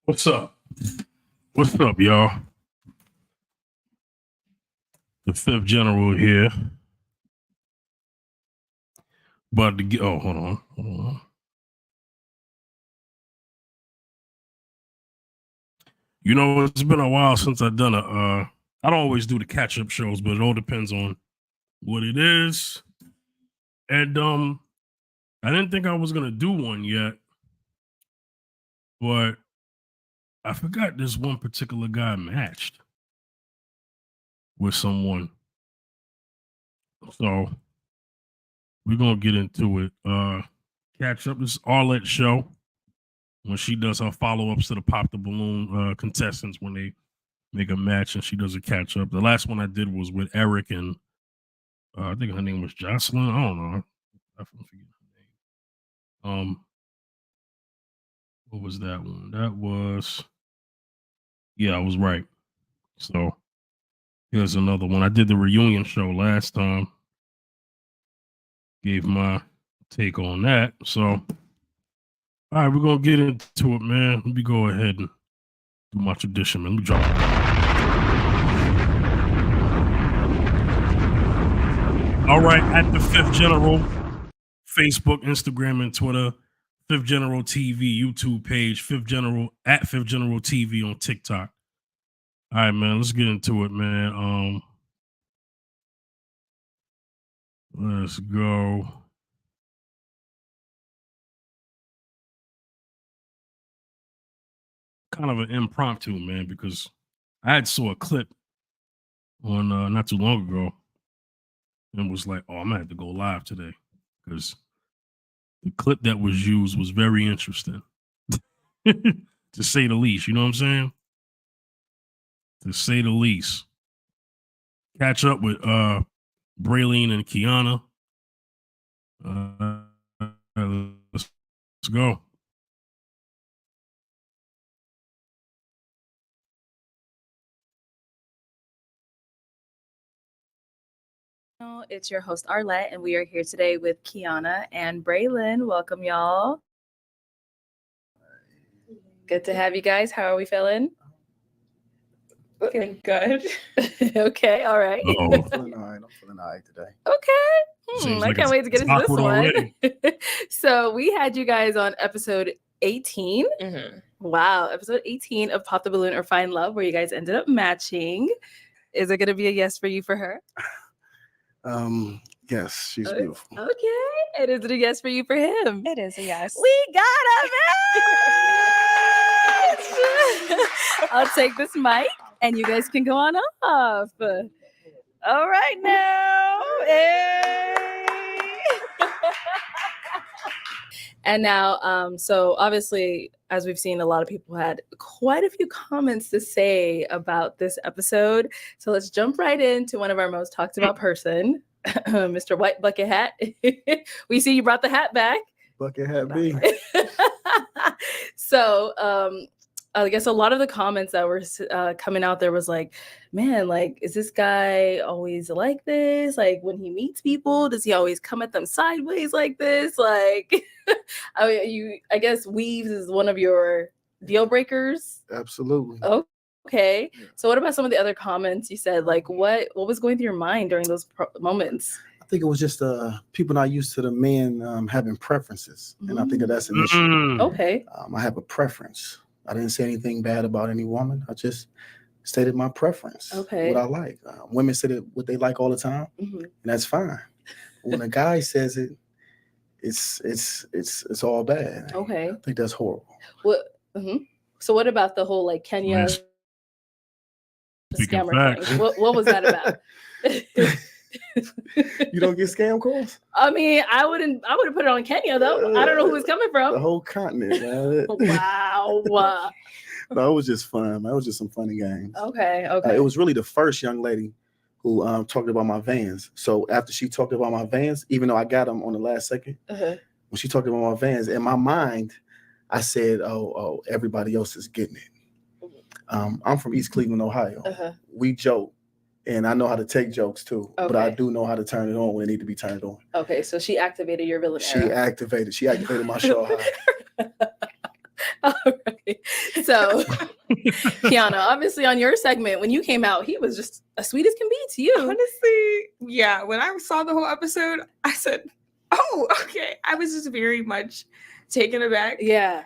What's up? What's up, y'all? The fifth general here. About to get. Oh, hold on. You know, it's been a while since I've done a. I don't always do the catch up shows, but it all depends on what it is. And I didn't think I was gonna do one yet, but I forgot this one particular guy matched with someone. So we're gonna get into it. Catch up. This is Arlette show when she does her follow-ups to the Pop the Balloon contestants when they make a match and she does a catch up. The last one I did was with Eric and I think her name was Jocelyn. I don't know. I forget her name. What was that one? That was I was right. So here's another one. I did the reunion show last time. Gave my take on that. So all right, we're gonna get into it, man. Let me go ahead and do my tradition, man. Let me drop it. All right, at the Fifth General, Facebook, Instagram, and Twitter. Fifth General TV YouTube page. Fifth General at Fifth General TV on TikTok. All right, man. Let's get into it, man. Let's go. Kind of an impromptu, man, because I had saw a clip on not too long ago and was like, oh, I'm gonna have to go live today because the clip that was used was very interesting. To say the least, you know what I'm saying? To say the least. Catch up with Braylene and Kiana. Let's go. It's your host Arlette, and we are here today with Kiana and Braylon. Welcome, y'all. Good to have you guys. How are we feeling? Feeling good. Okay, all right. Uh-oh. I'm feeling all right today. Okay. Seems I like can't wait to get into this one. already. So we had you guys on episode 18. Mm-hmm. Wow, episode 18 of Pop the Balloon or Find Love, where you guys ended up matching. Is it going to be a yes for you for her? Yes, she's beautiful. Okay. And is it a yes for you for him? It is a yes. We got a match! I'll take this mic and you guys can go on off. All right now. Hey. And now, so obviously, as we've seen, a lot of people had quite a few comments to say about this episode. So let's jump right into one of our most talked about person, Mr. White Bucket Hat. We see you brought the hat back. Bucket Hat B. So I guess a lot of the comments that were coming out there was like, man, like, is this guy always like this? Like, when he meets people, does he always come at them sideways like this? Like, I guess weaves is one of your deal breakers. Absolutely. Okay. Yeah. So what about some of the other comments you said? Like, what was going through your mind during those moments? I think it was just people not used to the men having preferences. And I think that's an issue. Okay. I have a preference. I didn't say anything bad about any woman. I just stated my preference. Okay. What I like. Women say what they like all the time, and that's fine. When a guy says it, it's all bad. Okay. I think that's horrible. What? So what about the whole like Kenya scammer thing? What was that about? You don't get scam calls? I mean, I wouldn't put it on Kenya though. I don't know who it's coming from. The whole continent, man. Wow. No, it was just fun, man. It was just some funny games. Okay. It was really the first young lady who talked about my Vans. So after she talked about my Vans, even though I got them on the last second, when she talked about my Vans, in my mind, I said, oh, everybody else is getting it. I'm from East Cleveland, Ohio. We joke. And I know how to take jokes too, but I do know how to turn it on when it need to be turned on. Okay, so she activated your villain. She activated my show high. All right. So, Kiana, obviously on your segment, when you came out, he was just as sweet as can be to you. Honestly, yeah. When I saw the whole episode, I said, "Oh, okay." I was just very much taken aback. Yeah.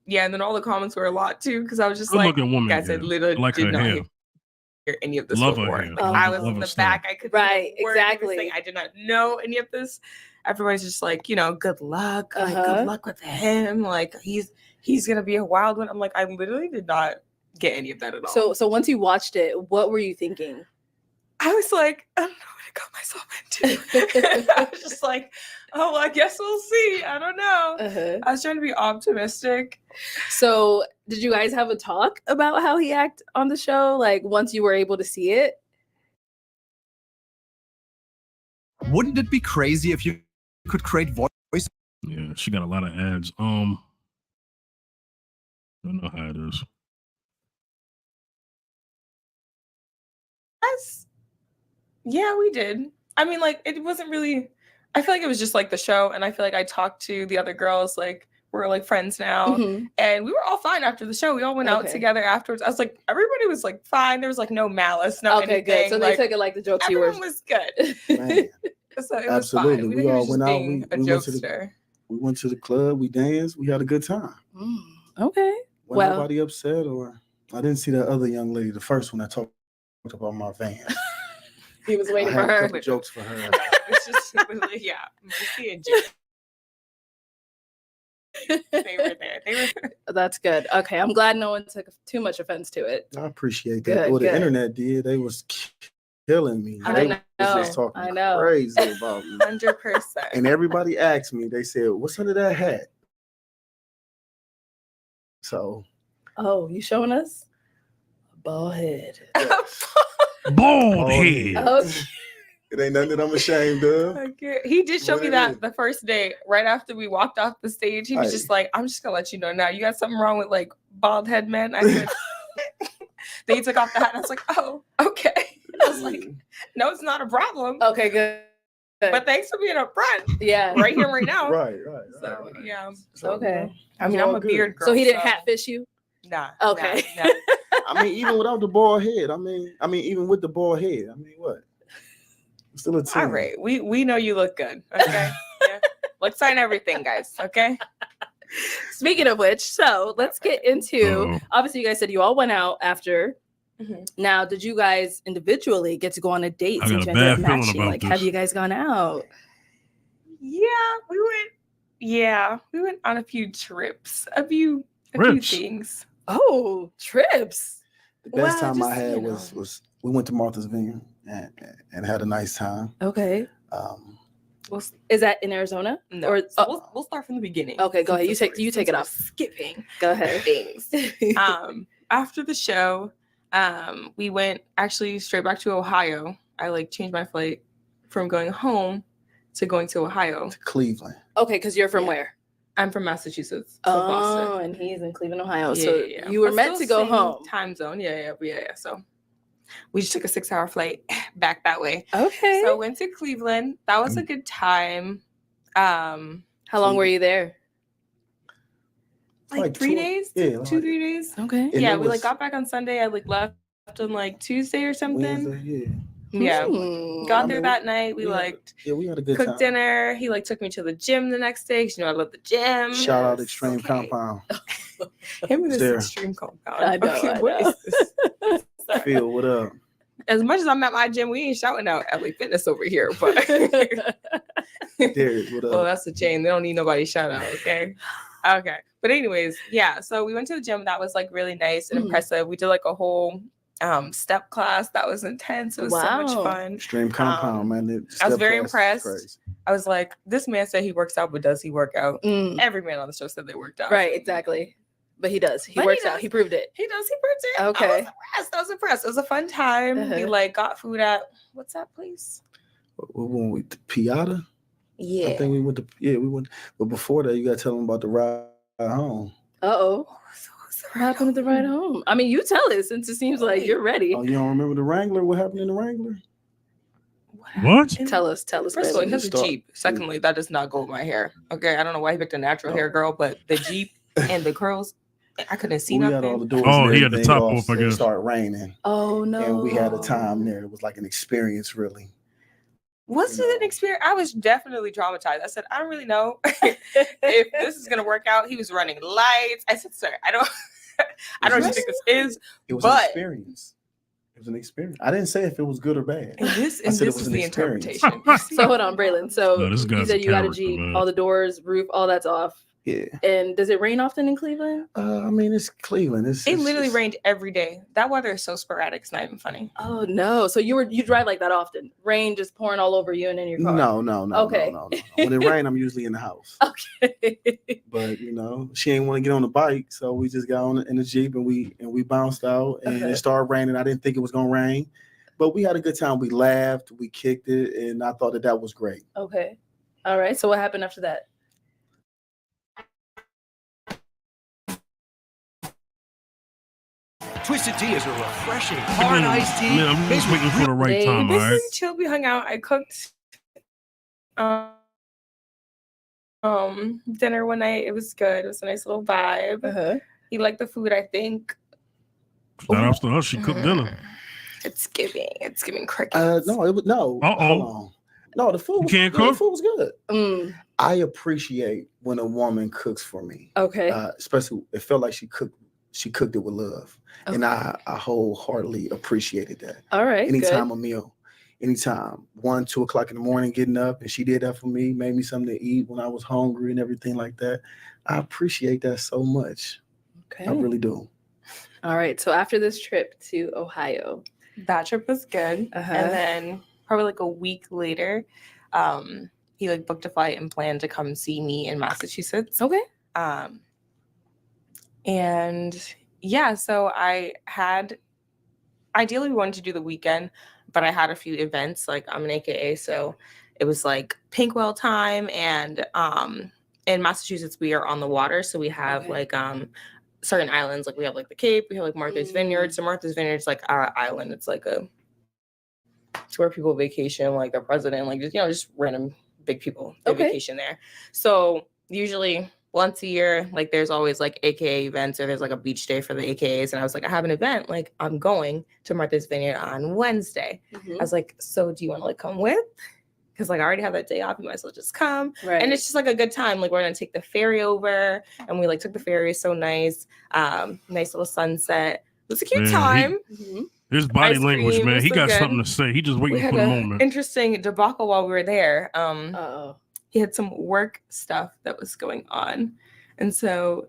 Yeah, and then all the comments were a lot too, because I was just Good like, looking woman. guys, I Yeah. literally Like did her not hair. hear any of this Love her before. hair. Like, Love- I was love in her the style. back. I could Right, see the word and exactly. everything. I did not know any of this. Everybody's just like, good luck. Like, Uh-huh. good luck with him. Like, he's gonna be a wild one. I'm like, I literally did not get any of that at all. So once you watched it, what were you thinking? I was like, I don't know what I got myself into. I was just like, oh, well, I guess we'll see. I don't know. Uh-huh. I was trying to be optimistic. So did you guys have a talk about how he acted on the show? Like once you were able to see it? Wouldn't it be crazy if you could create voice? Yeah, she got a lot of ads. I don't know how it is. Yes. Yeah, we did. I mean, like, it wasn't really, I feel like it was just like the show. And I feel like I talked to the other girls, like, we're like friends now. Mhm. And we were all fine after the show. We all went out Okay. together afterwards. I was like, everybody was like fine. There was like no malice, no Okay, anything. good. So they like, took it like the jokes you were. everyone was good. Man, So it was Absolutely. fine. We He was all just went out, being a we went to the- jokester. we went to the club, we danced, we had a good time. Okay. Wasn't Well- nobody upset, or I didn't see that other young lady, the first one that talked about my van. He was I waiting for had a her. couple jokes for her. It's just really, yeah, Mercy and Jay. They were there. They were. That's good. Okay. I'm glad no one took too much offense to it. I appreciate that. Good, Well, the good. internet did. They was killing me. I They know. was just talking I know. crazy about me. 100%. And everybody asked me, they said, "What's under that hat?" So Oh, you showing us? A bald head. Bald Oh, head. yeah. Okay. it ain't nothing that I'm ashamed of. Okay. He did show What me it that is. the first day, right after we walked off the stage. He was Hey. just like, I'm just gonna let you know now. You got something wrong with like bald head men. I said, then he took off the hat and I was like, oh, okay. I was like, no, it's not a problem. Okay, good. But thanks for being upfront Yeah. right here, right now. right. So yeah. So, Okay. I mean, it's I'm all a good. beard girl. So he didn't hatfish you? Nah. Okay. Nah. I mean, even without the bald head, I mean, even with the bald head, I mean, what? I'm still a 10. All right. We know you look good. Okay. Yeah. Let's sign everything, guys. Okay. Speaking of which, so let's get into Uh-oh. obviously you guys said you all went out after. Mhm. Now, did you guys individually get to go on a date I since got you a ended up bad feeling matching? about Like, this. have you guys gone out? Yeah, we went. Yeah, we went on a few trips, a few Trips? things. Oh, trips. The best Well, time I just, had you know. was we went to Martha's Vineyard and had a nice time. Okay. We'll, Is that in Arizona? no, Or so we'll start from the beginning. Okay, go ahead. Since You take since it we're off. Skipping Go ahead. things. After the show, we went actually straight back to Ohio. I like changed my flight from going home to going to Ohio. Cleveland. Okay, because you're from Yeah. where? I'm from Massachusetts, so Oh, Boston. and he's in Cleveland, Ohio. Yeah, so yeah, yeah. you were But meant still to go same home. Time zone. Yeah. So we just took a 6-hour flight back that way. Okay. So went to Cleveland. That was a good time. How long were you there? Like 3 2 days? yeah, 2-3 days. Okay. And Yeah, it we like was got back on Sunday. I like left on like Tuesday or something. Wednesday, yeah. Yeah. Hmm. Got I there mean, that night. We we had- like Yeah, we had a good cooked time. dinner. He like took me to the gym the next day because you know I love the gym. Shout out Yes, Extreme okay. Compound. Him and this There. extreme compound. I know, Okay, I what know. is this? Phil, what up? As much as I'm at my gym, we ain't shouting out LA Fitness over here, but Derek, what up? well, that's the chain. They don't need nobody shout out, okay? Okay. But anyways, yeah. So we went to the gym. That was like really nice and Mhm. impressive. We did like a whole step class. That was intense. It was so much Wow. fun. Extreme Compound, man. The I was step very class is impressed. crazy. I was like, this man said he works out, but does he work out? Mm, Every man on the show said they worked out. right, exactly. But he does. He But he works out. does. He proved it. He does. He works it. Okay. I was impressed. It was a fun time. We Uh-huh. like got food at what's that place? We went with Piata. Yeah. I think we went to we went. But before that, you got to tell them about the ride home. Uh-oh. What happened with the ride home? I mean, you tell it since it seems like you're ready. Oh, you don't remember the Wrangler? What happened in the Wrangler? What? Tell us, First of all, he baby. has a Stop. Jeep. Secondly, that does not go with my hair. Okay, I don't know why he picked a natural hair girl, but the Jeep and the girls, I couldn't see We nothing. had all the doors. Oh, and he had the everything top off, off, I so it guess. started raining, Oh no. and we had a time there. It was like an experience, really. Was You it an know. experience? I was definitely traumatized. I said, I don't really know if this is gonna work out. He was running lights. I said, sir, I don't know what you think this is. It was an But experience. It was an experience. I didn't say if it was good or bad. and this I said it is was an the experience. interpretation. So hold on, Braylon. So No, this you guy's said a you got a character, Jeep, man. all the doors, roof, all that's off. Yeah. And does it rain often in Cleveland? I mean, it's Cleveland. It literally rained every day. That weather is so sporadic. It's not even funny. Oh no. So you drive like that often. Rain just pouring all over you and in your car. No. Okay. No. When it rained, I'm usually in the house. Okay. But she ain't want to get on the bike, so we just got on in the Jeep and we bounced out, and Okay. it started raining. I didn't think it was gonna rain, but we had a good time. We laughed, we kicked it, and I thought that was great. Okay. All right. So what happened after that? Twisted Tea is a refreshing hard iced tea. Man, I'm just waiting for the right Dave. time, all This right? is chill. We hung out. I cooked dinner one night. It was good. It was a nice little vibe. Uh-huh. He liked the food, I think. Shout out to her. She cooked dinner. It's giving crickets. No, it was no. Uh-oh. Hold on. No, the food. You Was can't good. cook? The food was good. Mm, I appreciate when a woman cooks for me. okay. Especially, it felt like she cooked it with love, and Okay. I wholeheartedly appreciated that. All right. Anytime Good. a meal, anytime 1, 2 o'clock in the morning, getting up, and she did that for me, made me something to eat when I was hungry and everything like that. I appreciate that so much. Okay. I really do. All right. So after this trip to Ohio. That trip was good. Uh-huh. And then probably like a week later, he like booked a flight and planned to come see me in Massachusetts. Okay. And yeah, so I had ideally wanted to do the weekend, but I had a few events. Like I'm an AKA, so it was like Pinkwell time, and in Massachusetts we are on the water, so we have Okay. like certain islands. Like we have like the Cape, we have like Martha's Vineyard. So Martha's Vineyard is like our island. It's like it's where people vacation, like the president, like just random big people they Okay. vacation there. So usually once a year, like there's always like AKA events, or there's like a beach day for the AKAs. And I was like, I have an event, like I'm going to Martha's Vineyard on Wednesday. Mhm. I was like, so do you want to like come with? Because like I already have that day off, you might as well just come. Right. And it's just like a good time. Like we're gonna take the ferry over, and we like took the ferry. It's so nice. Nice little sunset. It was a cute Man, time. Mhm. His body Ice language, cream man. was He so got good. something to say. He just We waiting had for the an moment. interesting debacle while we were there. Uh-oh. He had some work stuff that was going on, and so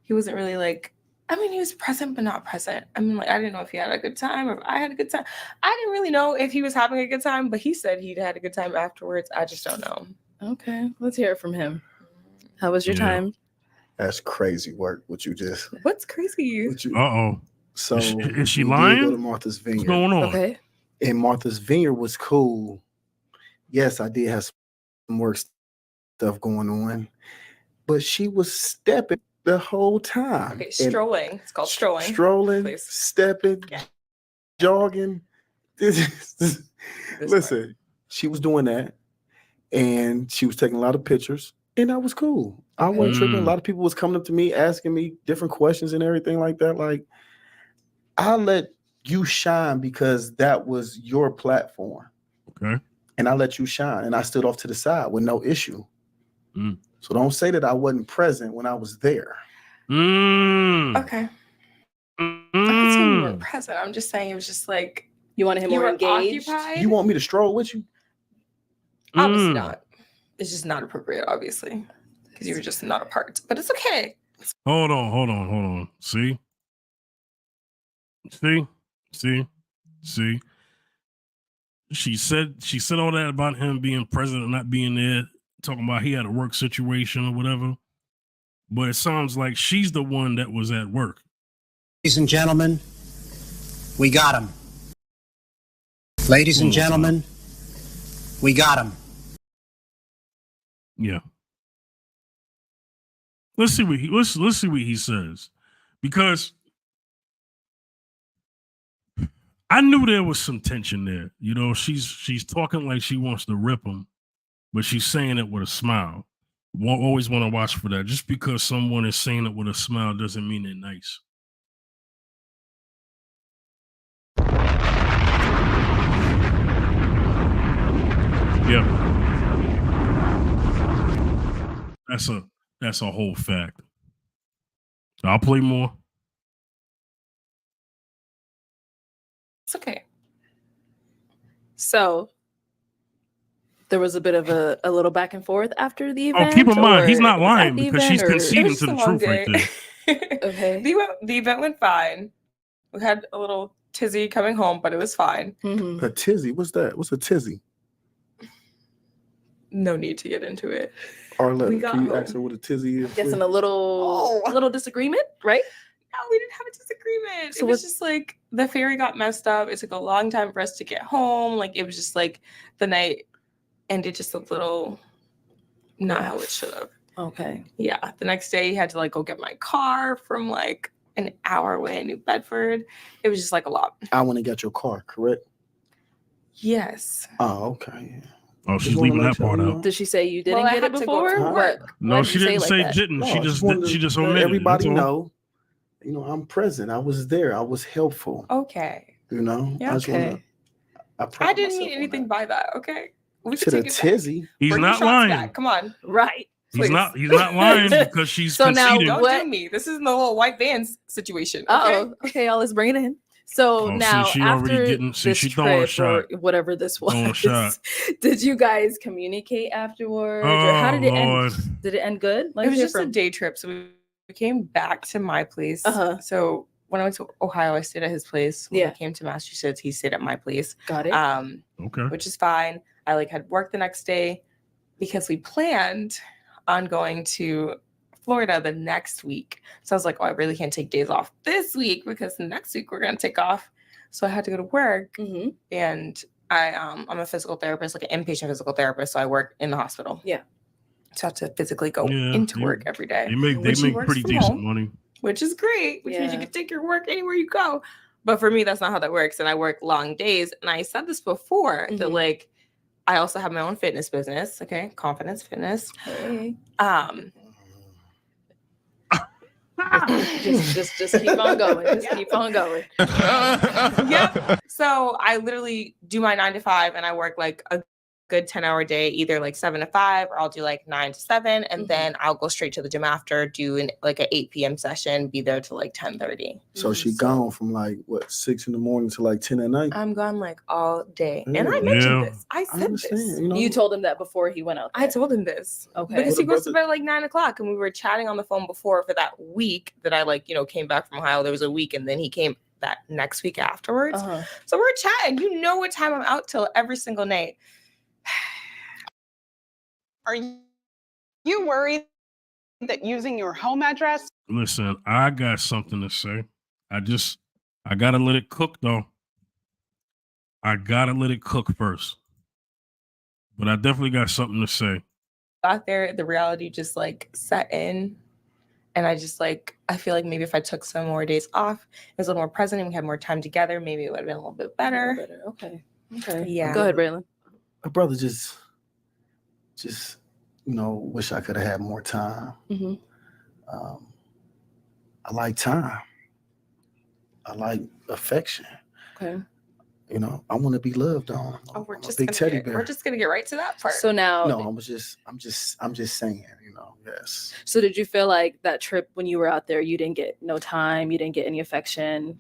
he wasn't really like. I mean, he was present but not present. I mean, like I didn't know if he had a good time or if I had a good time. I didn't really know if he was having a good time, but he said he'd had a good time afterwards. I just don't know. Okay. Let's hear it from him. How was your Yeah. time? That's crazy work. What you just. What's crazy? What you, Uh-oh. so Is she we did lying? go to Martha's Vineyard. What's going on? Okay. And Martha's Vineyard was cool. Yes, I did have some work stuff going on, but she was stepping the whole time. Okay, And strolling. It's called strolling. Strolling, please. stepping, Yeah. jogging. This Listen, she was doing that, and she was taking a lot of pictures, and that was cool. I wasn't Okay. tripping. A lot of people was coming up to me, asking me different questions and everything like that. Like, I let you shine because that was your platform. Okay. And I let you shine, and I stood off to the side with no issue. Mm. So don't say that I wasn't present when I was there. Mm. Okay. I'm not saying you weren't Mm. present. I'm just saying it was just like You wanted him you more were engaged? occupied. You want me to stroll with you? Obviously Mm. not. It's just not appropriate, obviously, because you were just not a part. But it's okay. Hold on. See? She said all that about him being present and not being there, talking about he had a work situation or whatever. But it sounds like she's the one that was at work. Ladies and gentlemen, we got him. Ladies and gentlemen, we got him. Yeah. Let's see what he says, because I knew there was some tension there. You know, she's talking like she wants to rip him, but she's saying it with a smile. always want to watch for that. Just because someone is saying it with a smile doesn't mean they're nice. Yeah. That's a whole fact. I'll play more. It's okay. So there was a bit of a little back and forth after the event. Oh, keep in mind, he's or not was at lying the because event, she's or- It conceding was to just the a long truth right day. there. Okay. The event went fine. We had a little tizzy coming home, but it was fine. Mhm. A tizzy? What's that? What's a tizzy? No need to get into it. Arletta, We got can you home. ask her what a tizzy is? Guessing please? a little disagreement, right? No, we didn't have a disagreement. So it was what- just like the ferry got messed up. It took a long time for us to get home. Like it was just like the night ended just a little not how it should have. Okay. Yeah. The next day, you had to like go get my car from like an hour away in New Bedford. It was just like a lot. I want to get your car, correct? Yes. Oh, okay. Yeah. Oh, she's Just wanna leaving make that sure, part you out. know. Did she say you didn't Well, I get it had to go before? to What? work. No, Why did she you didn't like say that? didn't. No, She I just wanted she to just let omitted. everybody it. That's all. know. You know, I'm present. I was there. I was helpful. Okay. You know, Yeah, I just wanna. okay. I didn't mean anything by that. Okay. We Should can have take it back. tizzy. He's Bring your not shots lying. back. Come on. Right. He's Please. not lying because she's So now conceding. Don't What- do me. This isn't the little white vans situation. Okay. Oh, okay, y'all, let's bring it in. So Oh, see, now she already after getting- see, this she throwing a trip or shot. whatever this was, Throwing a shot. did you guys communicate afterwards, or how Oh, did it Lord. end? Did it end good? It was hear just a from- day trip. So we came back to my place. Uh-huh. So when I went to Ohio, I stayed at his place. When Yeah. I came to Massachusetts, he stayed at my place. Got it. Okay. Which is fine. I like had work the next day because we planned on going to Florida the next week. So I was like, oh, I really can't take days off this week because next week we're gonna take off. So I had to go to work, Mm-hmm. and I'm a physical therapist, like an inpatient physical therapist. So I work in the hospital. Yeah. So I have to physically go Yeah, into you- work every day, They make Which he works pretty from decent home. money. which is great because Yeah. you can take your work anywhere you go. But for me, that's not how that works. And I work long days. And I said this before that Mhm. like I also have my own fitness business. Okay, Confidence Fitness. Hey. Just keep on going. Just keep on going. Yep. So I literally do my 9 to 5 and I work like a good 10-hour day, either like 7 to 5 or I'll do like 9 to 7. And Mhm. then I'll go straight to the gym after, do like an 8 p.m. session, be there till like 10:30. So she So- gone from like what 6 in the morning to like 10 at night. I'm gone like all day. And I Yeah. mentioned Yeah. this. I I said understand. this. You know, You told him that before he went out there. I told him this. Okay. Because What he goes to about bed at like 9 o'clock and we were chatting on the phone before for that week that I like, came back from Ohio. There was a week and then he came that next week afterwards. Uh-huh. So we're chatting. You know what time I'm out till every single night. Are you worried that using your home address Listen, I got something to say. I gotta let it cook though. I gotta let it cook first. But I definitely got something to say. Got there, the reality just like set in. And I just like, I feel like maybe if I took some more days off, it was a little more present and we had more time together, maybe it would have been a little bit better. Okay. Okay. Yeah. Go ahead, Braylon. my brother just wish I could have had more time. Mm-hmm. I like time. I like affection. Okay. I want to be loved on. Oh, we're I'm just a big gonna teddy get, bear. we're just gonna get right to that part. So now, No, I'm just saying. Yes. so did you feel like that trip when you were out there, you didn't get no time, you didn't get any affection?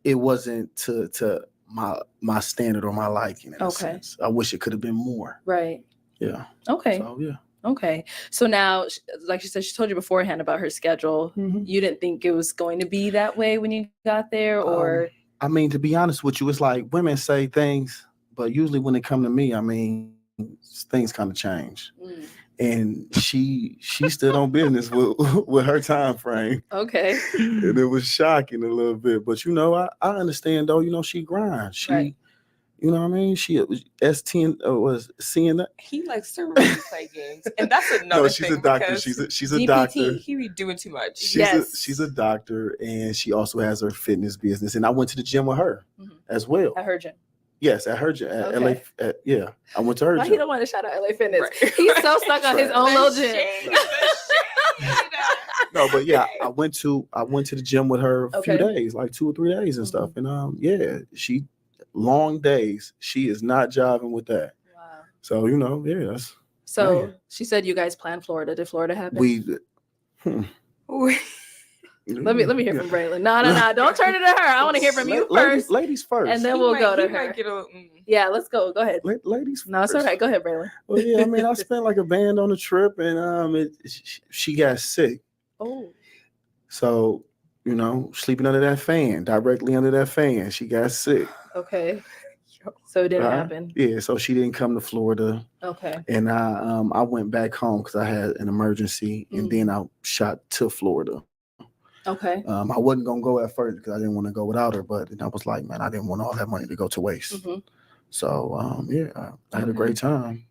It wasn't to my standard or my liking. In a Okay. sense. I wish it could have been more. Right. Yeah. Okay. So yeah. Okay. So now, like she said, she told you beforehand about her schedule. You didn't think it was going to be that way when you got there, or I mean, to be honest with you, it's like women say things, but usually when they come to me, I mean, things kind of change. Mm. And she stood on business with her time frame, Okay. and it was shocking a little bit. But I understand though. She grinds. She, Right. you know what I mean. She was S10 was seeing that. he likes to really play games, and that's another No, she's thing a doctor. because She's a DPT, doctor. he be doing too much. She's a doctor, and she also has her fitness business. And I went to the gym with her Mhm. as well. I heard you. Yes, at her at LA. Yeah, I went to her Why he gym. don't want to shout out LA Fitness? Right. He's so stuck on his Right. own The little gym. shade, the shade. No, but yeah, I went to the gym with her a few Okay. days, like 2 or 3 days and stuff. And yeah, she long days. She is not jiving with that. Wow. So yeah, that's So man. she said you guys planned Florida. Did Florida happen? Let me hear from Braylon. No, don't turn it to her. I want to hear from you first, ladies first, and then we'll go to her. Yeah, let's go. Go ahead. Ladies. No, it's all right. Go ahead, Braylon. Well, yeah, I mean, I spent like a band on the trip, and she got sick. Oh. So sleeping under that fan, directly under that fan, she got sick. Okay. So it didn't happen. Yeah, so she didn't come to Florida. Okay. And I went back home because I had an emergency, and then I shot to Florida. Okay. I wasn't gonna go at first because I didn't want to go without her, but I was like, man, I didn't want all that money to go to waste. So yeah, I had a great time.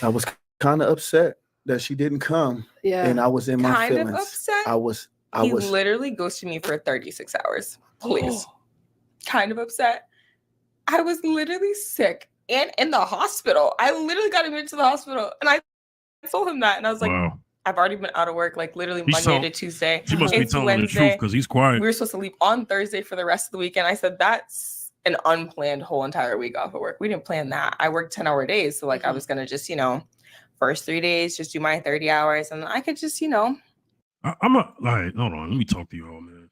I was kind of upset that she didn't come. Yeah. And I was in my feelings. Kind of upset. I was He literally ghosted me for 36 hours. Please. Kind of upset. I was literally sick and in the hospital. I literally got admitted to the hospital, and I told him that, and I was like, wow. I've already been out of work, like literally Monday to Tuesday. She must be It's telling the truth because he's quiet. We were supposed to leave on Thursday for the rest of the weekend. I said, that's an unplanned whole entire week off of work. We didn't plan that. I worked 10-hour days. So like I was going to just, first 3 days, just do my 30 hours. And I could just, I'm a, like, hold on. Let me talk to you all, man.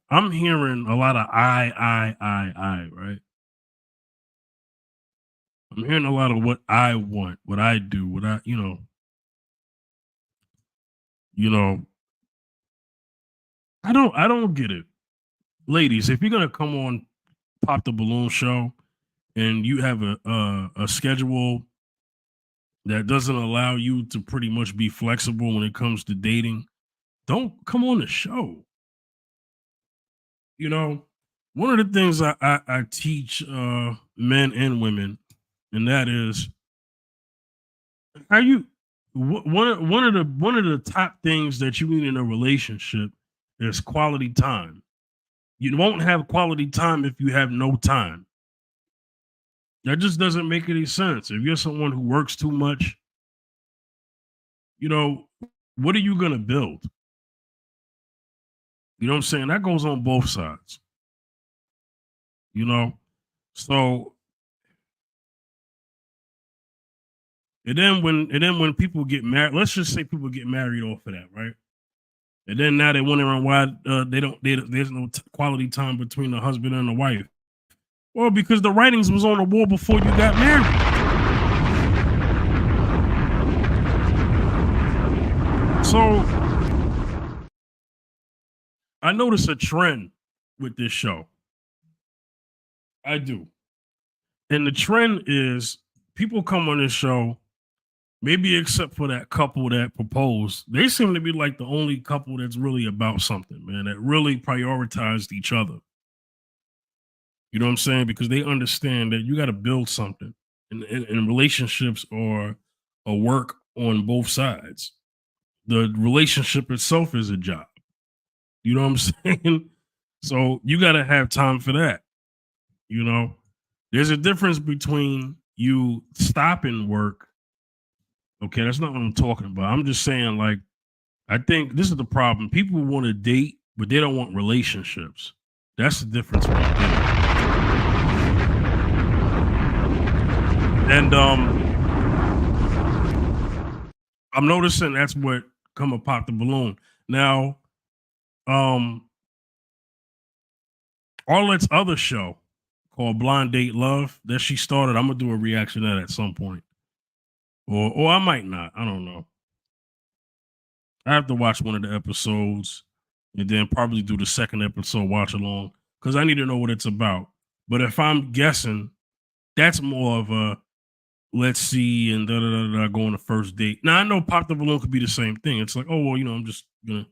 I'm hearing a lot of I, right? I'm hearing a lot of what I want, what I do, what I, I don't get it. Ladies, if you're going to come on Pop the Balloon show and you have a schedule that doesn't allow you to pretty much be flexible when it comes to dating, don't come on the show. One of the things I teach men and women, and that is one of the top things that you need in a relationship is quality time. You won't have quality time if you have no time. That just doesn't make any sense. If you're someone who works too much, what are you going to build? You know what I'm saying? That goes on both sides. So and then when people get married, let's just say people get married off of that, right? And then now they're wondering why there's no quality time between the husband and the wife. Well, because the writings was on the wall before you got married. So I notice a trend with this show. I do. And the trend is people come on this show, maybe except for that couple that proposed. They seem to be like the only couple that's really about something, man, that really prioritized each other. You know what I'm saying? Because they understand that you got to build something. And relationships are a work on both sides. The relationship itself is a job. You know what I'm saying? So you got to have time for that. There's a difference between you stopping work. Okay, that's not what I'm talking about. I'm just saying, like, I think this is the problem. People want to date, but they don't want relationships. That's the difference right there. And I'm noticing that's what come up Pop the Balloon. Now, Arlette's other show called Blind Date Love that she started, I'm gonna do a reaction to that at some point. Or I might not. I don't know. I have to watch one of the episodes and then probably do the second episode watch along because I need to know what it's about. But if I'm guessing, that's more of a let's see and go on a first date. Now I know Pop the Balloon could be the same thing. It's like, oh well, I'm just gonna,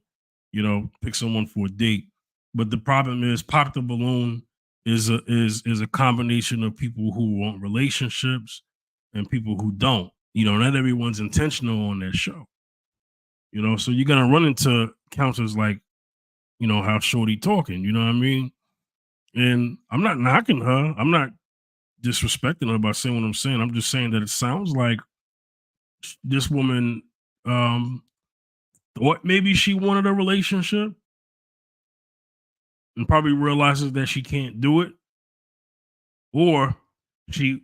pick someone for a date. But the problem is Pop the Balloon is a combination of people who want relationships and people who don't. Not everyone's intentional on that show. You know, so you're gonna run into counters like, you know, how Shorty talking, you know what I mean? And I'm not knocking her. I'm not disrespecting her by saying what I'm saying. I'm just saying that it sounds like this woman thought maybe she wanted a relationship and probably realizes that she can't do it, or she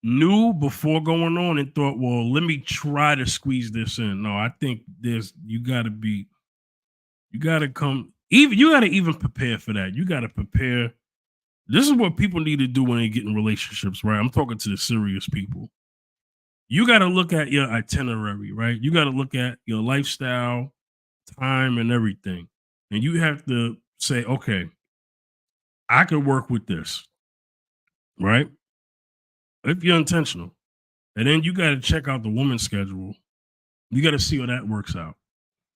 knew before going on and thought, well, let me try to squeeze this in. No, I think you gotta come even, you gotta even prepare for that. You gotta prepare. This is what people need to do when they get in relationships, right? I'm talking to the serious people. You got to look at your itinerary, right? You got to look at your lifestyle, time, and everything. And you have to say, okay, I can work with this, right? If you're intentional. And then you got to check out the woman's schedule. You got to see how that works out.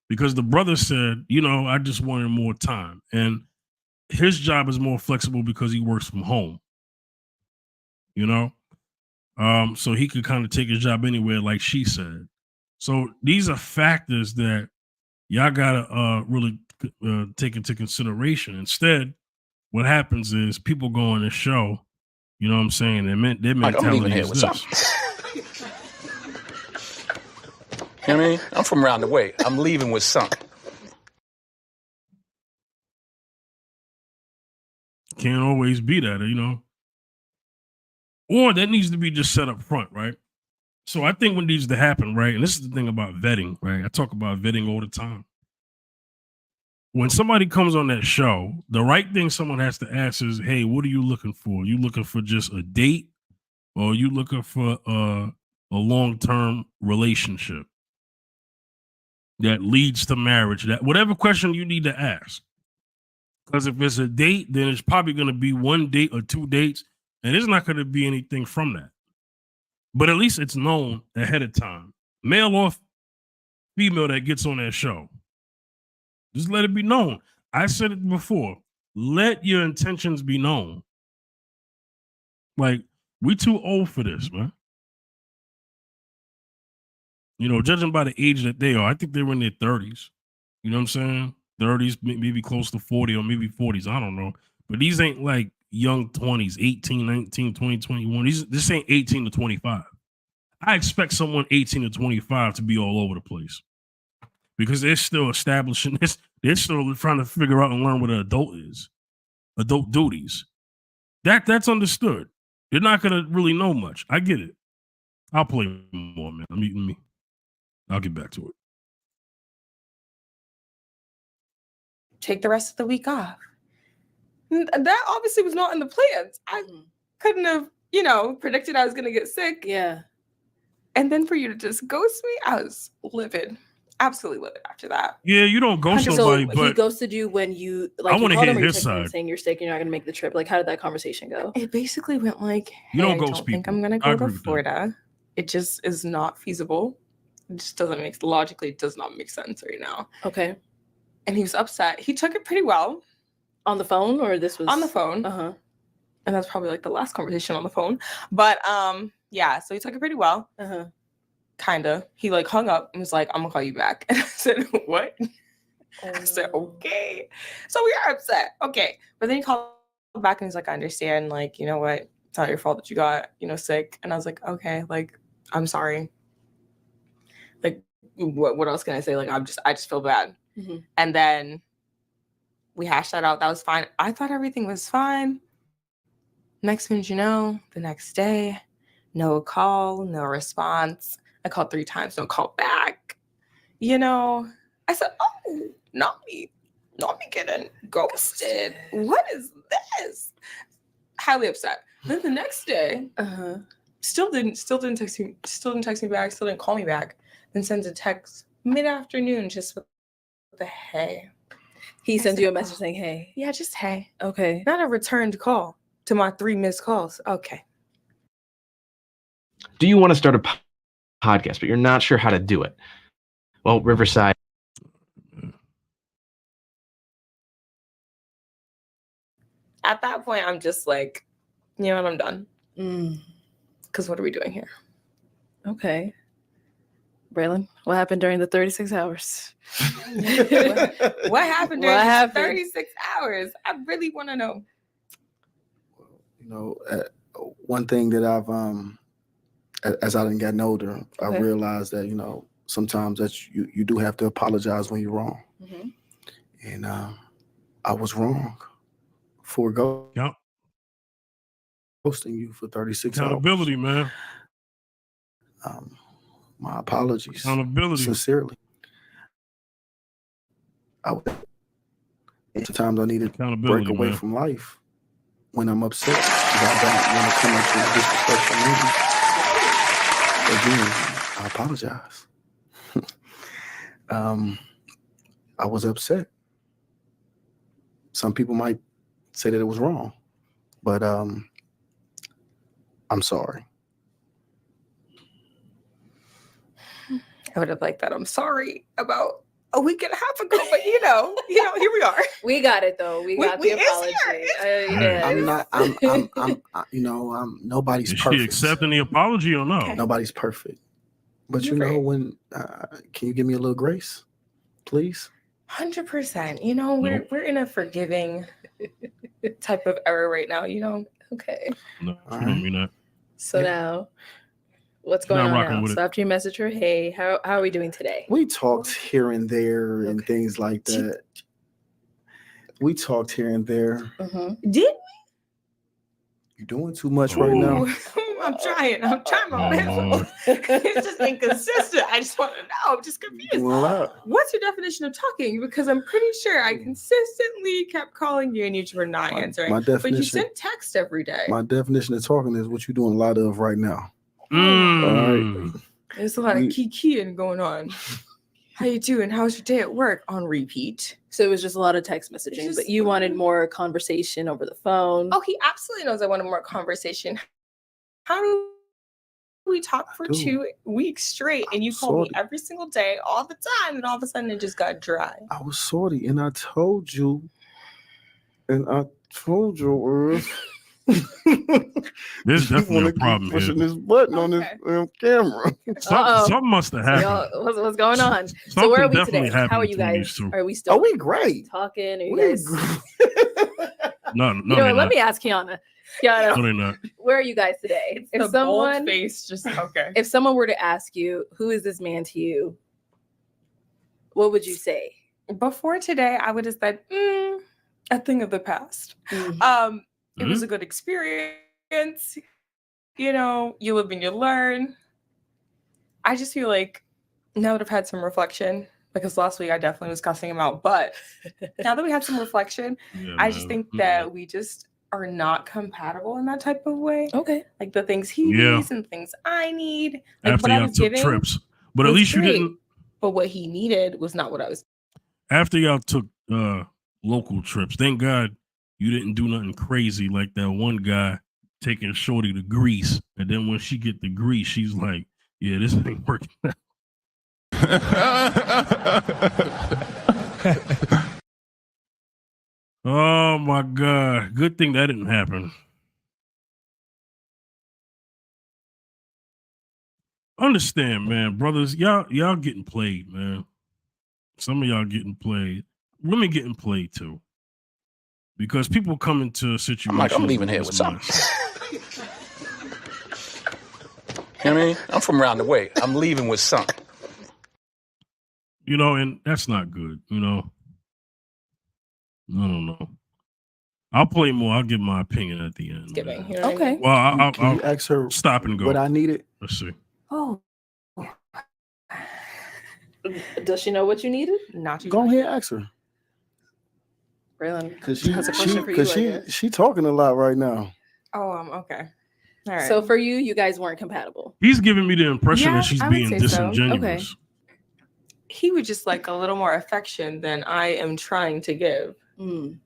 Because the brother said, you know, I just wanted more time. And his job is more flexible because he works from home, you know? So he could kind of take his job anywhere, like she said. So these are factors that y'all gotta really take into consideration. Instead, what happens is people go on this show, you know what I'm saying, and their mentality is this. You know what I mean? I'm from around the way. I'm leaving with something. Can't always be that, you know. Or that needs to be just set up front, right? So I think what needs to happen, right? And this is the thing about vetting, right? I talk about vetting all the time. When somebody comes on that show, the right thing someone has to ask is, hey, what are you looking for? You looking for just a date, or are you looking for a long-term relationship that leads to marriage? That whatever question you need to ask. Because if it's a date, then it's probably going to be one date or two dates, and there's not going to be anything from that. But at least it's known ahead of time, male or female that gets on that show. Just let it be known. I said it before. Let your intentions be known. Like, we too old for this, man. You know, judging by the age that they are, I think they were in their 30s. You know what I'm saying? 30s, maybe close to 40 or maybe 40s. I don't know. But these ain't like young 20s, 18, 19, 20, 21. This ain't 18 to 25. I expect someone 18 to 25 to be all over the place because they're still establishing this. They're still trying to figure out and learn what an adult is, adult duties. That's understood. They're not going to really know much. I get it. I'll play more, man. I'll get back to it. Take the rest of the week off. That obviously was not in the plans. I couldn't have, predicted I was going to get sick. Yeah. And then for you to just ghost me, I was livid. Absolutely livid after that. Yeah, you don't ghost nobody, but he ghosted you when you I want to hear his side. Saying you're sick and you're not going to make the trip. Like, how did that conversation go? It basically went like, hey, you don't I ghost don't people. think I'm going to go to Florida. It just is not feasible. It just logically does not make sense right now. Okay. And he was upset. He took it pretty well. On the phone, or this was? On the phone. Uh-huh. And that's probably like the last conversation on the phone. But yeah, so he took it pretty well. Uh-huh. Kinda. He like hung up and was like, I'm gonna call you back. And I said, what? I said, okay. So we are upset. Okay. But then he called back and he's like, I understand, like, you know what? It's not your fault that you got, sick. And I was like, okay, like, I'm sorry. Like, what else can I say? Like, I just feel bad. Mm-hmm. And then we hashed that out. That was fine. I thought everything was fine. Next minute, the next day, no call, no response. I called 3 times, no call back. I said, oh, not me getting ghosted. What is this? Highly upset. Then the next day, still didn't text me, back, still didn't call me back. Then sends a text mid-afternoon just with a hey. He sends you a message saying, hey. Yeah, just hey. Okay. Not a returned call to my 3 missed calls. Okay. Do you want to start a podcast, but you're not sure how to do it? Well, Riverside. At that point, I'm just like, you know what, I'm done. Because what are we doing here? Okay. Braylon, what happened during the 36 hours? What happened during What these happened? 36 hours? I really want to know. You know, one thing that I've as I done gotten older, I Okay. realized that, you know, sometimes that you do have to apologize when you're wrong. Mm-hmm. And I was wrong for Count- ghosting you for 36 Accountability, hours. man. My apologies. Accountability. Sincerely. Sometimes I need to Accountability, break away man. from life when I'm upset, because I don't want to come at you disrespectful manner. Again, I apologize. I was upset. Some people might say that it was wrong, but I'm sorry. I would have liked that. I'm sorry about a week and a half ago, but you know, here we are. We got it though. We got the it's apology. here. Yeah, I'm not. Nobody's Is she perfect. accepting the apology or no? Okay. Nobody's perfect. But You're you know, right. when can you give me a little grace, please? 100%. You know, Nope. we're in a forgiving type of era right now. You know. Okay. No, All she don't mean that. So Yeah. now, what's She's going not on rocking now? with So it. after you message her, hey, how are we doing today? We talked here and there and things like that. We talked here and there. Mm-hmm. Did You're doing too much right Ooh. now. I'm trying my Lord. best. It's just inconsistent. I just want to know. I'm just confused. Doing a lot. What's your definition of talking? Because I'm pretty sure I consistently kept calling you and you were not answering. My But you definition. sent text every day. My definition of talking is what you're doing a lot of right now. Mm. All right. There's a lot of keying going on. How you doing? How's your day at work? On repeat. So it was just a lot of text messaging, Just- but you wanted more conversation over the phone. Oh, he absolutely knows I wanted more conversation. How do we talk for do. 2 weeks straight and you call me Sorry. every single day, all the time, and all of a sudden it just got dry? I was sorry, and I told you, Earth. There's You definitely wanna a problem keep pushing here. this button on this Okay. camera. Something must have happened. Y'all, what's going on? So Something where are we definitely today? How are happened you between guys? these two. Are we still Oh, we great. talking? Are you We guys? great. No, You no, know they're what? Let not. me ask Kiana. Kiana, No, they're not. where are you guys today? The bold face just okay. If someone were to ask you, who is this man to you? What would you say? Before today, I would have said, a thing of the past. Mm-hmm. It was a good experience. You know, you live and you learn. I just feel like now that I've had some reflection, because last week I definitely was cussing him out, but now that we had some reflection, Yeah, I just man. think that we just are not compatible in that type of way. Okay. Like the things he Yeah. needs and the things I need. Like After what I y'all was took giving trips, but at was least you great, didn't. But what he needed was not what I was. After y'all took local trips, thank God you didn't do nothing crazy like that one guy taking Shorty to Greece, and then when she get to Greece, she's like, "Yeah, this ain't working." Oh my God! Good thing that didn't happen. Understand, man, brothers, y'all getting played, man. Some of y'all getting played. Women getting played too, because people come into situations. I'm like, I'm leaving here with something. You know what I mean? I'm from around the way. I'm leaving with something. You know, and that's not good. You know, I don't know. I'll play more. I'll give my opinion at the end. Giving, man. you know what I Okay. mean? Well, I'll Can you ask her stop and go. what I needed? Let's see. Oh. Does she know what you needed? Not you. Go ahead, ask her. Braylon, Because she, that's a question for you, I guess. she talking a lot right now. Oh, okay. All right. So for you, you guys weren't compatible. He's giving me the impression Yeah, that she's I would being say so. disingenuous. he would just like a little more affection than I am trying to give. Mm.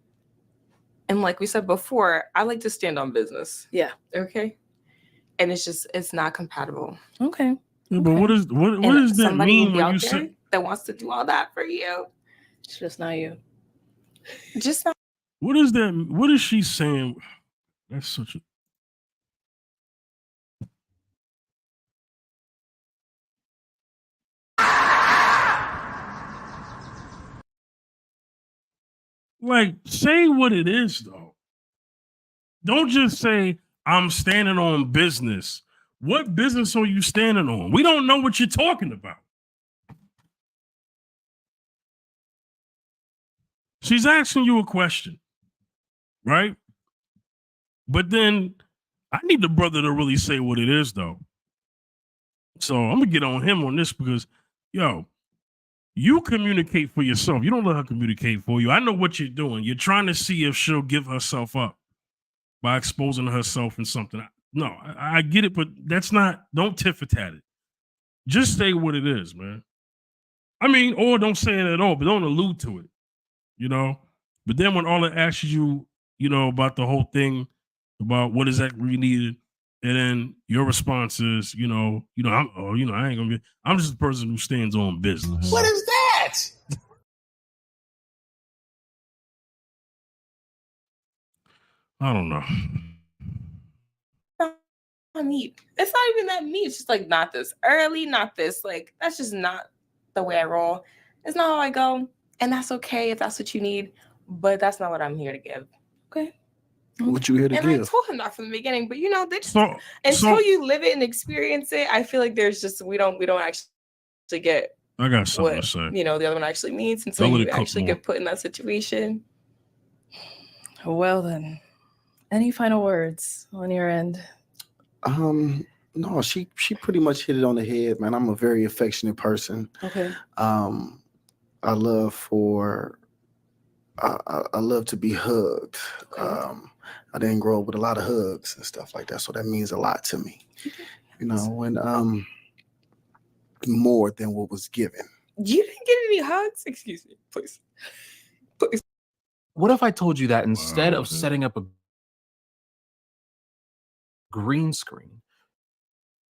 And like we said before, I like to stand on business. Yeah. Okay. And it's not compatible. Okay. Yeah, but what does that somebody mean will be when out you there say that wants to do all that for you? It's just not you. Just not. what is that? What is she saying? That's such a Like, say what it is, though. Don't just say, I'm standing on business. What business are you standing on? We don't know what you're talking about. She's asking you a question, right? But then I need the brother to really say what it is, though. So I'm going to get on him on this because, yo, you communicate for yourself. You don't let her communicate for you. I know what you're doing. You're trying to see if she'll give herself up by exposing herself in something. No, I get it, but that's not, don't tit for tat it. Just say what it is, man. I mean, or don't say it at all, but don't allude to it, you know? But then when Arla asks you, you know, about the whole thing, about what exactly needed, and then your response is, I ain't gonna be, I'm just a person who stands on business. What is that? I don't know. Meat. It's not even that meat. It's just like not this early, not this. Like, that's just not the way I roll. It's not how I go. And that's okay if that's what you need. But that's not what I'm here to give. Okay. What you here to and give? I told him that from the beginning, but they just So, until you live it and experience it, I feel like there's just we don't actually get I got something what to say. the other one actually means until Don't let you it cook actually more. get put in that situation. Well then, any final words on your end? No, she pretty much hit it on the head, man. I'm a very affectionate person. Okay. I love I love to be hugged. Okay. I didn't grow up with a lot of hugs and stuff like that, so that means a lot to me. And more than what was given. You didn't get any hugs? Excuse me, please. Please. What if I told you that instead Wow, of setting up a green screen,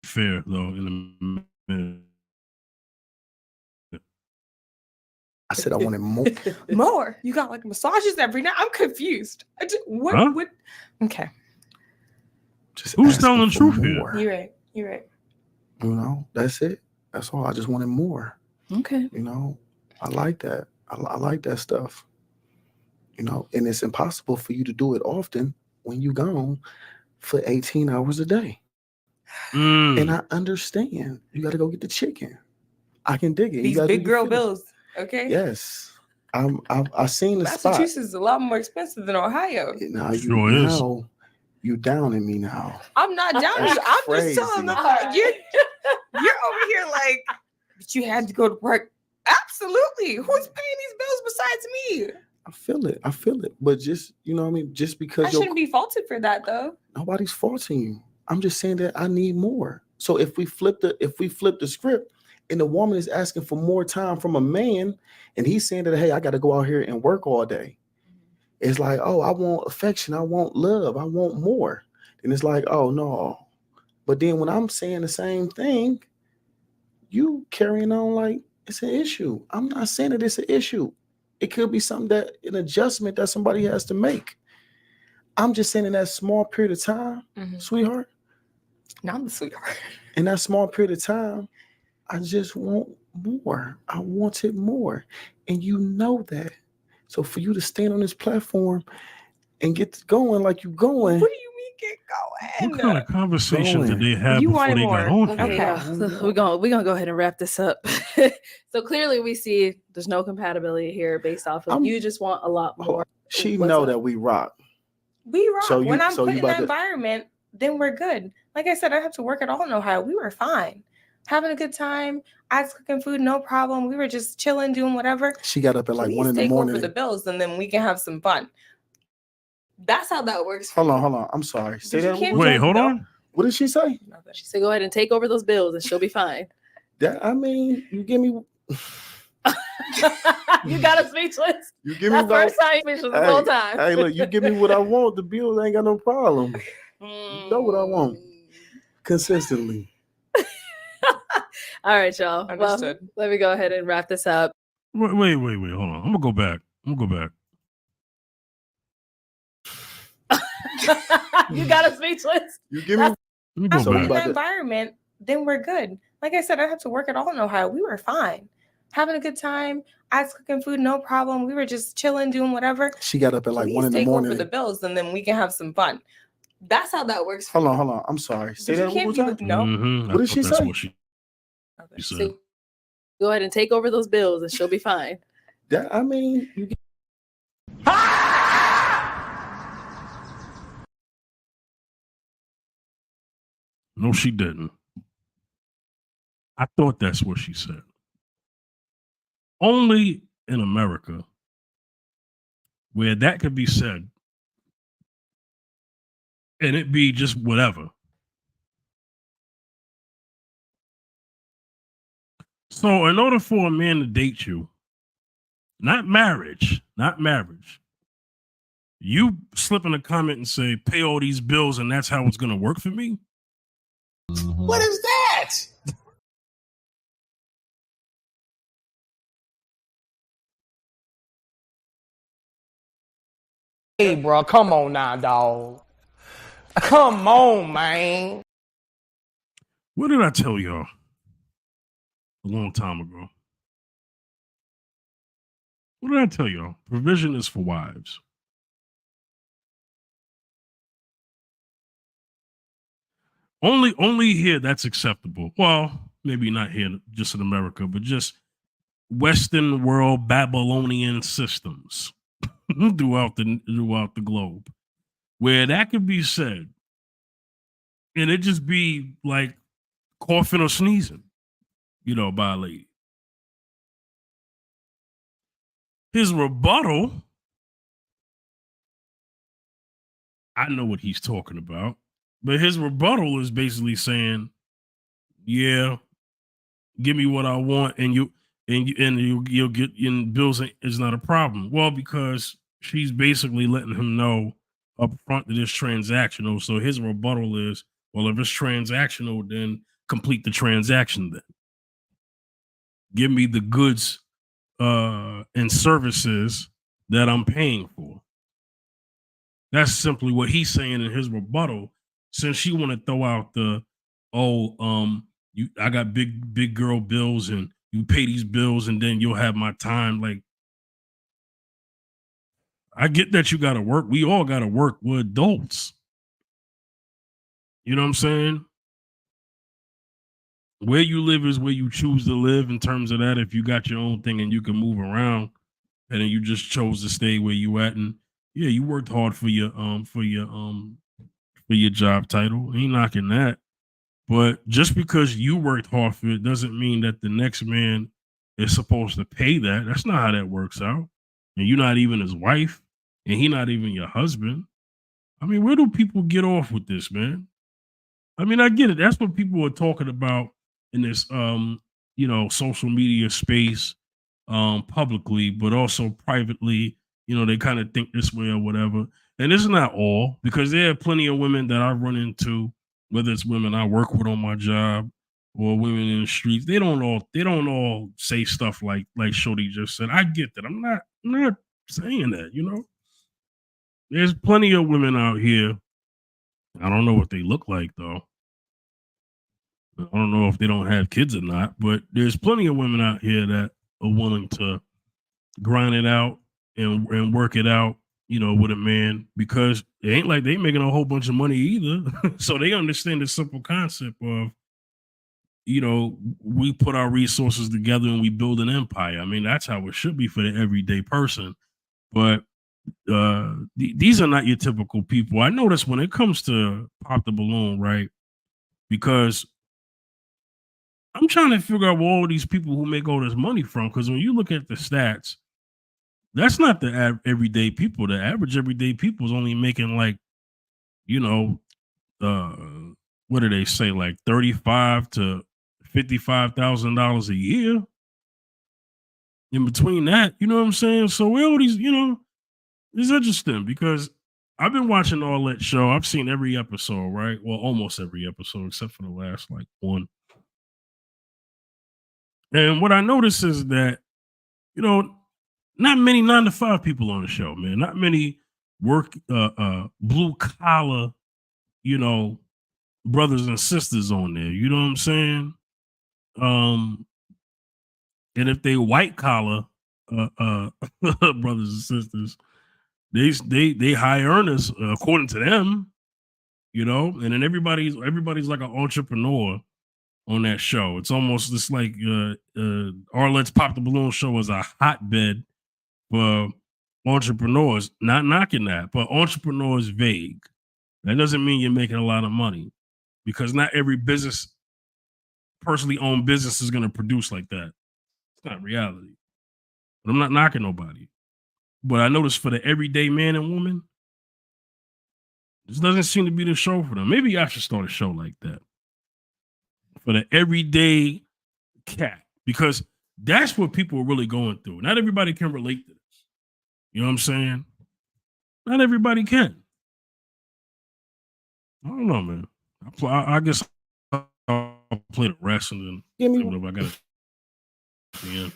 Fair, though, in a minute. I said I wanted more. More? You got like massages every night? I'm confused. What? Huh? What? Okay. Just Who's asking telling the for truth here? more. You're right. That's it. That's all. I just wanted more. Okay. I like that. I like that stuff. And it's impossible for you to do it often when you gone for 18 hours a day. And I understand. You got to go get the chicken. I can dig it. These big girl bills. Okay. Yes. I seen the spot. Massachusetts is a lot more expensive than Ohio. Now Sure is. You downing me now. I'm not down That's you. I'm crazy. just telling them you're over here like, but you had to go to work. Absolutely. Who's paying these bills besides me? I feel it. But just, just because I shouldn't be faulted for that though. Nobody's faulting you. I'm just saying that I need more. So if we flip the script and the woman is asking for more time from a man and he's saying that, hey, I got to go out here and work all day. It's like, oh, I want affection. I want love. I want more. And it's like, oh, no. But then when I'm saying the same thing, you carrying on like it's an issue. I'm not saying that it's an issue. It could be something an adjustment that somebody has to make. I'm just saying in that small period of time, sweetheart. Now I'm the sweetheart. In that small period of time, I just want more. I wanted more. And you know that. So for you to stand on this platform and get going like you going. What do you mean get going? What kind of conversation did they have You before wanted they more. got on Okay, here? yeah. So we're gonna go ahead and wrap this up. So clearly we see there's no compatibility here based off of you just want a lot more. She What's know up? that we rock. We rock. So when I'm put in that to- environment, then we're good. Like I said, I have to work it all in Ohio. We were fine. Having a good time. I was cooking food, no problem. We were just chilling, doing whatever. She got up at like Please 1 in the take morning. over the bills and then we can have some fun. That's how that works. Hold on. I'm sorry. Say that. Wait, hold on. What did she say? She said, "Go ahead and take over those bills, and she'll be fine." You give me. You got us speechless. You give That's me first time speechless the whole time. Hey, look, you give me what I want. The bills ain't got no problem. You know what I want. Consistently. All right, y'all. Understood. Well, let me go ahead and wrap this up. Wait, hold on. I'm gonna go back. You got us speechless. You give me. Let me go After back. in that environment, then we're good. Like I said, I have to work it all in Ohio. We were fine. having a good time. I was cooking food, no problem. We were just chilling, doing whatever. She got up at like Please 1 in the take morning. over the bills, and then we can have some fun. That's how that works. Hold on. I'm sorry. Say But that you one more can't time. be no. Mm-hmm. What did she That's say? what she Okay. said. So go ahead and take over those bills, and she'll be fine. I mean, you get No, she didn't. I thought that's what she said. Only in America where that could be said and it be just whatever. So in order for a man to date you, not marriage, you slip in a comment and say, pay all these bills and that's how it's going to work for me? What is that? Hey, bro, come on now, dog. Come on, man. What did I tell y'all a long time ago? What did I tell y'all? Provision is for wives. Only here that's acceptable. Well, maybe not here, just in America, but just Western world Babylonian systems throughout the globe, where that could be said, and it just be like coughing or sneezing, by a lady. His rebuttal, I know what he's talking about, but his rebuttal is basically saying, "Yeah, give me what I want, and you'll get in bills is not a problem." Well, because she's basically letting him know up front that it's transactional. So his rebuttal is, well, if it's transactional, then complete the transaction. Then give me the goods and services that I'm paying for. That's simply what he's saying in his rebuttal. Since she want to throw out the, I got big girl bills and you pay these bills and then you'll have my time. Like, I get that you got to work. We all got to work. We're adults. You know what I'm saying? Where you live is where you choose to live in terms of that. If you got your own thing and you can move around and then you just chose to stay where you at. And yeah, you worked hard for your job title. Ain't knocking that. But just because you worked hard for it doesn't mean that the next man is supposed to pay that. That's not how that works out. And you're not even his wife, and he not even your husband. I mean, where do people get off with this, man? I mean, I get it. That's what people are talking about in this social media space, publicly, but also privately. They kind of think this way or whatever. And it's not all, because there are plenty of women that I run into, whether it's women I work with on my job or women in the streets. They don't all say stuff like Shorty just said. I get that. I'm not saying that. There's plenty of women out here. I don't know what they look like though. I don't know if they don't have kids or not, but there's plenty of women out here that are willing to grind it out and work it out, with a man, because it ain't like they making a whole bunch of money either. So they understand the simple concept of, we put our resources together and we build an empire. I mean, that's how it should be for the everyday person. But these are not your typical people. I notice when it comes to Pop the Balloon, right? Because I'm trying to figure out where all these people who make all this money from. Because when you look at the stats, that's not the everyday people. The average everyday people is only making like, what do they say, like $35,000 to $55,000 a year. In between that, you know what I'm saying? So where all these, it's interesting because I've been watching all that show. I've seen every episode, right? Well, almost every episode except for the last like one. And what I notice is that, not many 9-to-5 people on the show, man. Not many work blue collar, brothers and sisters on there. You know what I'm saying? And And if they white collar brothers and sisters, they high earners according to them, you know. And then everybody's like an entrepreneur on that show. It's almost just like Let's Pop the Balloon show is a hotbed for entrepreneurs. Not knocking that, but entrepreneur is vague. That doesn't mean you're making a lot of money, because not every business, personally owned business, is going to produce like that. It's not reality. But I'm not knocking nobody. But I noticed for the everyday man and woman, this doesn't seem to be the show for them. Maybe I should start a show like that for the everyday cat, because that's what people are really going through. Not everybody can relate to this. You know what I'm saying? Not everybody can. I don't know, man. I guess I'll play the rest and then Give me whatever I got. Yeah.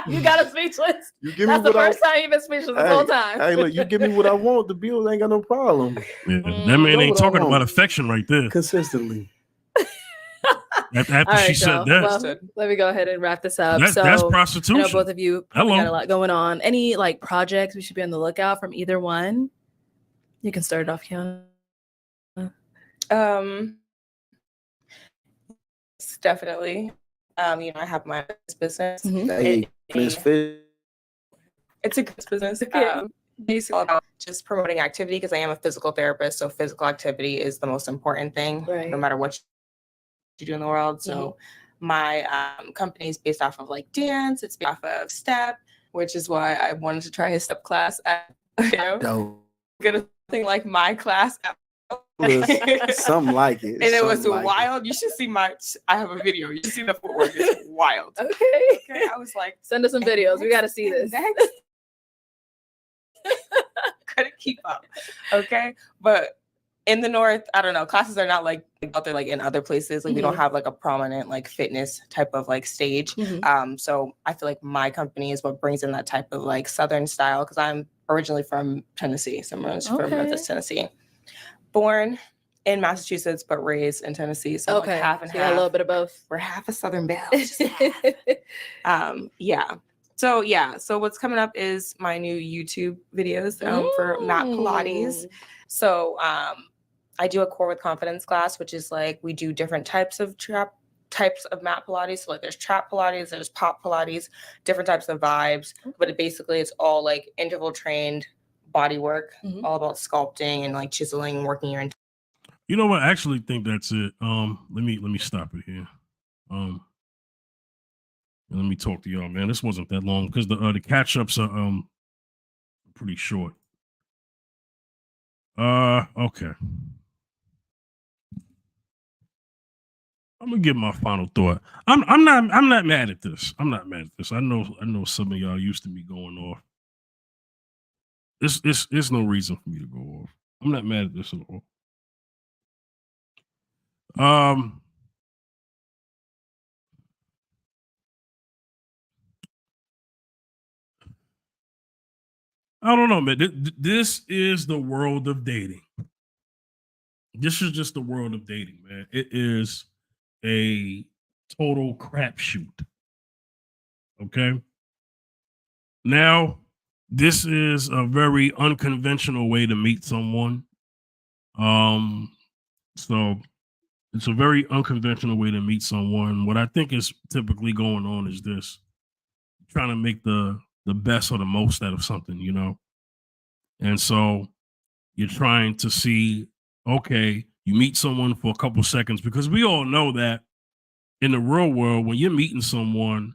You got a speechless. You give That's me the what first time you've been speechless this whole time. Hey, look, you give me what I want. The bills ain't got no problem. Yeah, that man ain't talking about affection right there. Consistently. After All right, she said y'all. that, Well, let me go ahead and wrap this up. that's I prostitution. know both of you probably Hello. got a lot going on. Any like projects we should be on the lookout from either one? You can start it off, Kiana. Definitely. You know, I have my business. Hey, Miss Fish. It's a good business. Okay. Basically all about just promoting activity, because I am a physical therapist. So physical activity is the most important thing, Right. no matter what you do in the world. So my company is based off of like dance. It's based off of step, which is why I wanted to try his step class at, you know, Dope. get a thing like my class at Something like it. and it was Something like wild. You should see I have a video. You should see the footwork. It's wild. Okay. I was like, Send us some videos. We got to see this. Couldn't keep up. Okay. But in the North, I don't know, classes are not like out there like in other places. Like we don't have like a prominent like fitness type of like stage. So I feel like my company is what brings in that type of like Southern style, because I'm originally from Tennessee. So I'm originally from Memphis, Tennessee. Born in Massachusetts, but raised in Tennessee. So like half and So half. a little bit of both. We're half a Southern belle. Yeah. So what's coming up is my new YouTube videos for mat Pilates. So I do a core with confidence class, which is like we do different types of mat Pilates. So like there's trap Pilates, there's pop Pilates, different types of vibes. But it's all like interval trained body work, all about sculpting and like chiseling, working your entire. You know what? I actually think that's it. Let me stop it here. Let me talk to y'all, man. This wasn't that long because the catch ups are pretty short. Okay. I'm gonna give my final thought. I'm not mad at this. I'm not mad at this. I know some of y'all used to me going off. It's no reason for me to go off. I'm not mad at this at all. I don't know, man. This is the world of dating. This is just the world of dating, man. It is a total crapshoot. Okay. Now, this is a very unconventional way to meet someone. So it's a very unconventional way to meet someone. What I think is typically going on is this: trying to make the best or the most out of something, you know. And so you're trying to see, okay, you meet someone for a couple seconds, because we all know that in the real world, when you're meeting someone,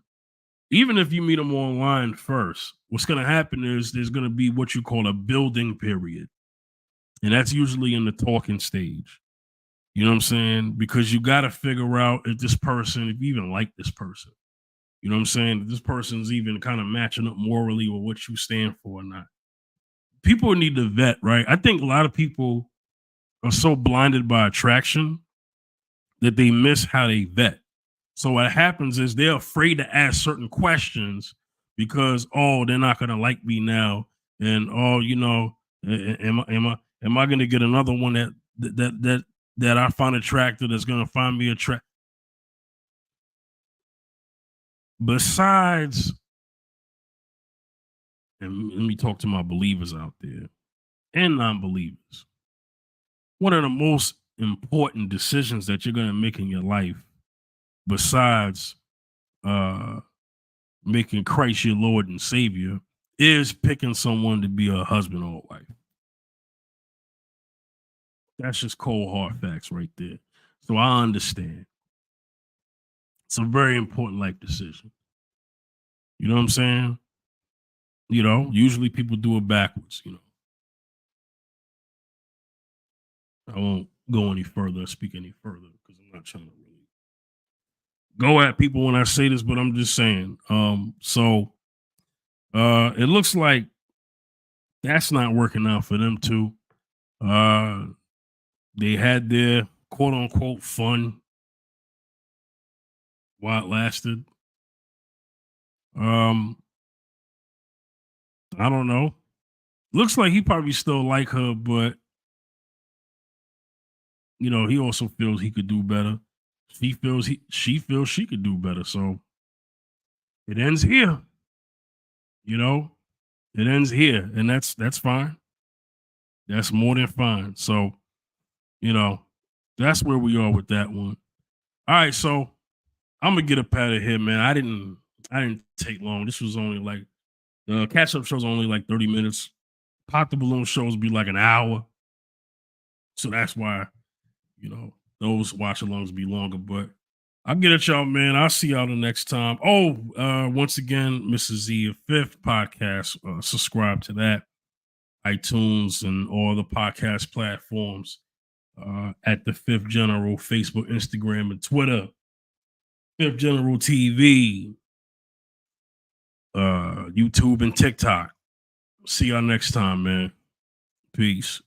even if you meet them online first, what's going to happen is there's going to be what you call a building period. And that's usually in the talking stage. You know what I'm saying? Because you got to figure out if this person, if you even like this person, you know what I'm saying? If this person's even kind of matching up morally with what you stand for or not. People need to vet, right? I think a lot of people are so blinded by attraction that they miss how they vet. So what happens is they're afraid to ask certain questions because, oh, they're not going to like me now. And, oh, you know, am I going to get another one that I find attractive that's going to find me attractive? besides, and let me talk to my believers out there and non-believers. One of the most important decisions that you're going to make in your life, besides making Christ your Lord and Savior, is picking someone to be a husband or a wife. That's just cold hard facts right there. So I understand. It's a very important life decision. You know what I'm saying? You know, usually people do it backwards, you know. I won't go any further or speak any further because I'm not trying to really go at people when I say this, but I'm just saying. So it looks like that's not working out for them too. They had their quote unquote fun while it lasted. I don't know. Looks like he probably still like her, but you know, he also feels he could do better. She feels she could do better. So it ends here. You know, it ends here, and that's fine. That's more than fine. So, you know, that's where we are with that one. All right, so I'm gonna get up out of here, man. I didn't take long. This was only like the catch up show's only like 30 minutes. Pop the balloon shows be like an hour. So that's why, you know, those watch alongs be longer. But I'll get at y'all, man. I'll see y'all the next time. Oh, once again, Mrs. Z, fifth podcast. Subscribe to that. iTunes and all the podcast platforms. At the Fifth General, Facebook, Instagram, and Twitter. Fifth General TV, YouTube, and TikTok. See y'all next time, man. Peace.